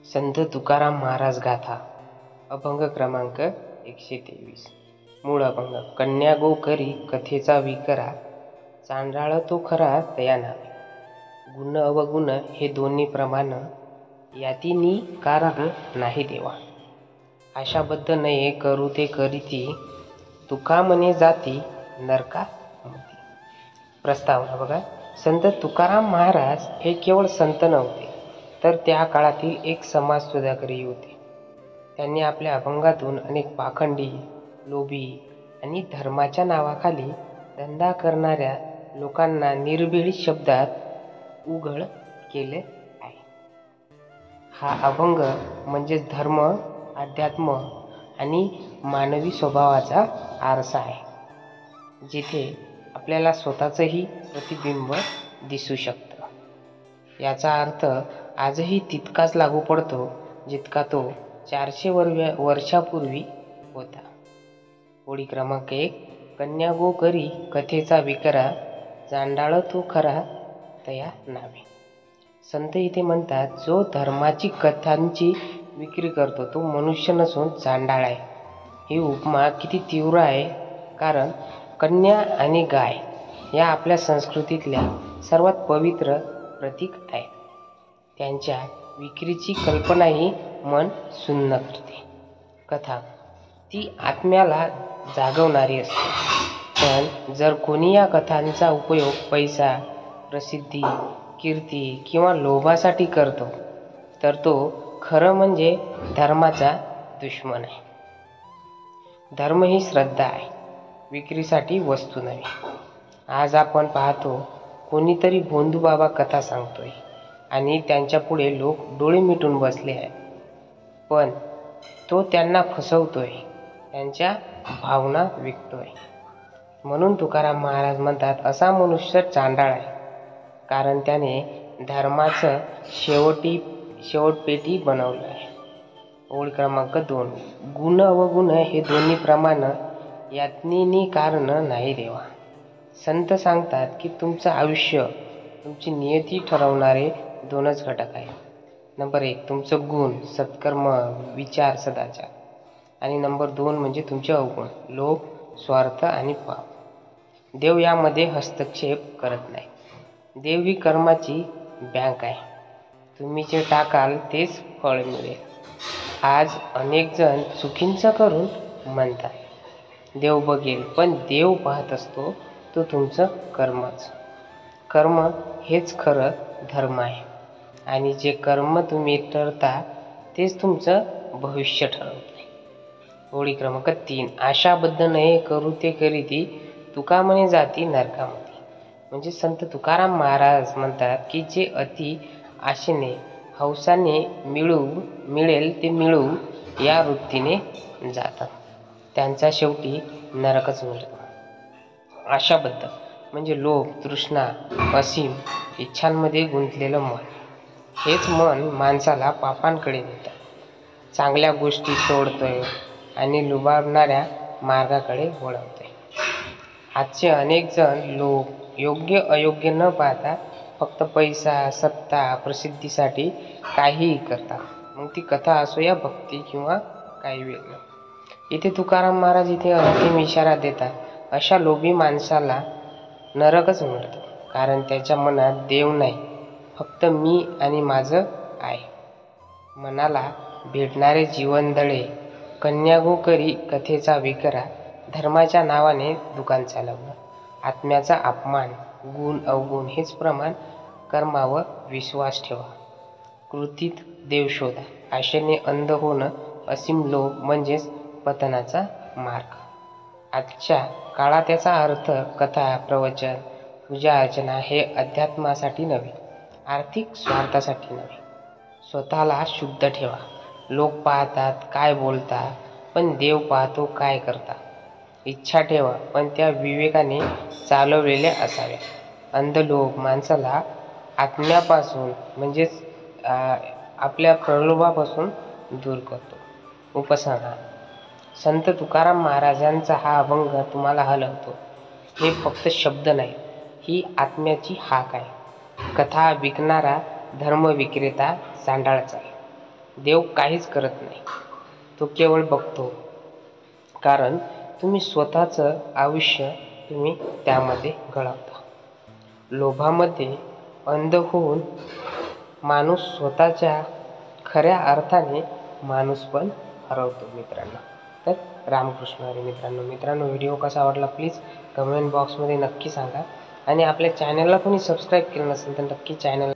संत तुकाराम महाराज गाथा अभंग क्रमांक 123. मूळ अभंग. कन्या गो करी कथेचा विकरा, चांडाळ तो खरा तया नावे. गुण अवगुण हे दोन्ही प्रमाण, यातीनी कारण नाही देवा. आशाबद्ध नये करू ते करीती, तुका मने जाती नरका मती. प्रस्तावना बघा. संत तुकाराम महाराज हे केवळ संत नव्हते, तर त्या काळातील एक समाज सुधाकरही होते. त्यांनी आपल्या अभंगातून अनेक पाखंडी, लोभी आणि धर्माच्या नावाखाली धंदा करणाऱ्या लोकांना निर्भीड शब्दात उघड केले आहे. हा अभंग म्हणजे धर्म, अध्यात्म आणि मानवी स्वभावाचा आरसा आहे, जिथे आपल्याला स्वतःचंही प्रतिबिंब दिसू शकतं. याचा अर्थ आजही तितकाच लागू पडतो जितका तो 400 वर्षापूर्वी होता. ओळी क्रमांक 1. कन्या गो करी कथेचा विकरा, चांडाळ तो खरा तया नावे. संत इथे म्हणतात, जो धर्माची कथांची विक्री करतो तो मनुष्य नसून चांडाळ आहे. ही उपमा किती तीव्र आहे, कारण कन्या आणि गाय या आपल्या संस्कृतीतल्या सर्वात पवित्र प्रतीक आहेत. त्यांच्या विक्रीची कल्पनाही मन सुन्न करते. कथा ती आत्म्याला जागवणारी असते, पण जर कोणी या कथांचा उपयोग पैसा, प्रसिद्धी, कीर्ती किंवा लोभासाठी करतो, तर तो खरं म्हणजे धर्माचा दुश्मन आहे. धर्म ही श्रद्धा आहे, विक्रीसाठी वस्तू नव्हे. आज आपण पाहतो, कोणीतरी भोंदूबाबा कथा सांगतोय आणि त्यांच्या पुढे लोक डोळे मिटून बसले आहेत, पण तो त्यांना फसवतोय, त्यांच्या भावना विकतोय. म्हणून तुकाराम महाराज म्हणतात, असा मनुष्य चांडाळ आहे, कारण त्याने धर्माचं शेवटपेटी बनवलं आहे. ओळ क्रमांक 2. गुण अवगुण हे दोन्ही प्रमाण, यातनी कारण नाही देवा. संत सांगतात की तुमचं आयुष्य, तुमची नियती ठरवणारे दोनच घटक आहेत. नंबर 1 तुमचं गुण, सत्कर्म, विचार, सदाचार. आणि नंबर 2 म्हणजे तुमचे अवगुण, लोभ, स्वार्थ आणि पाप. देव यामध्ये हस्तक्षेप करत नाही. देव ही कर्माची बँक आहे. तुम्ही जे टाकाल तेच फळ मिळेल. आज अनेक जण चुकीचं करून म्हणतात, देव बघेल, पण देव पाहत असतो तो तुमचं कर्मच. कर्म हेच खरं धर्म आहे, आणि जे कर्म तुम्ही करता तेच तुमचं भविष्य ठरवते. ओळी क्रमांक 3. आशाबद्ध नये करू ते करीती, तुका मने जाती नरकामती. म्हणजे संत तुकाराम महाराज म्हणतात की जे अति आशेने, हौसाने मिळेल ते मिळू या वृत्तीने जातात, त्यांचा शेवटी नरकच मिळतो. आशाबद्ध म्हणजे लोभ, तृष्णा, असीम इच्छांमध्ये गुंतलेलं मन. हेच मन माणसाला पापांकडे नेतं, चांगल्या गोष्टी सोडतोय आणि लुबाडणाऱ्या मार्गाकडे वळवतोय. आजचे अनेक जण लोक योग्य अयोग्य न पाहता फक्त पैसा, सत्ता, प्रसिद्धीसाठी काहीही करतात. मग ती कथा असो या भक्ती किंवा काही वेगळं. इथे तुकाराम महाराज इथे अंतिम इशारा देतात, अशा लोभी माणसाला नरकच मिळतो, कारण त्याच्या मनात देव नाही, फक्त मी आणि माझं आहे. मनाला भेटणारे जीवनदळे, कन्या गो करी कथेचा विकरा, धर्माच्या नावाने दुकान चालवणं, आत्म्याचा अपमान, गुण अवगुण हेच प्रमाण, कर्मावर विश्वास ठेवा, कृतीत देव शोधा, आशेने अंध होणं, असीम लोभ म्हणजेच पतनाचा मार्ग. आजच्या काळात याचा अर्थ कथा, प्रवचन, पूजा अर्चना हे अध्यात्मासाठी नव्हे, आर्थिक स्वार्थासाठी नव्हे. स्वतःला शुद्ध ठेवा. लोक पाहतात काय बोलता, पण देव पाहतो काय करता. इच्छा ठेवा, पण त्या विवेकाने चालवलेल्या असाव्या. अंध लोभ माणसाला आत्म्यापासून म्हणजेच आपल्या प्रलोभापासून दूर करतो. उपसंहार. संत तुकाराम महाराजांचा हा अभंग तुम्हाला हलवतो. हे फक्त शब्द नाही, ही आत्म्याची हाक आहे. कथा विकणारा धर्म विक्रेता चांडाळाचा आहे. देव काहीच करत नाही, तो केवळ बघतो. कारण तुम्ही स्वतःचं आयुष्य तुम्ही त्यामध्ये घडवता. लोभामध्ये अंध होऊन माणूस स्वतःच्या खऱ्या अर्थाने माणूस पण हरवतो मित्रांनो. तर रामकृष्ण हरी मित्रांनो, व्हिडिओ कसा आवडला प्लीज कमेंट बॉक्समध्ये नक्की सांगा. आणि आपल्या चॅनलला कोणी सबस्क्राईब केलं नसेल तर नक्की चॅनल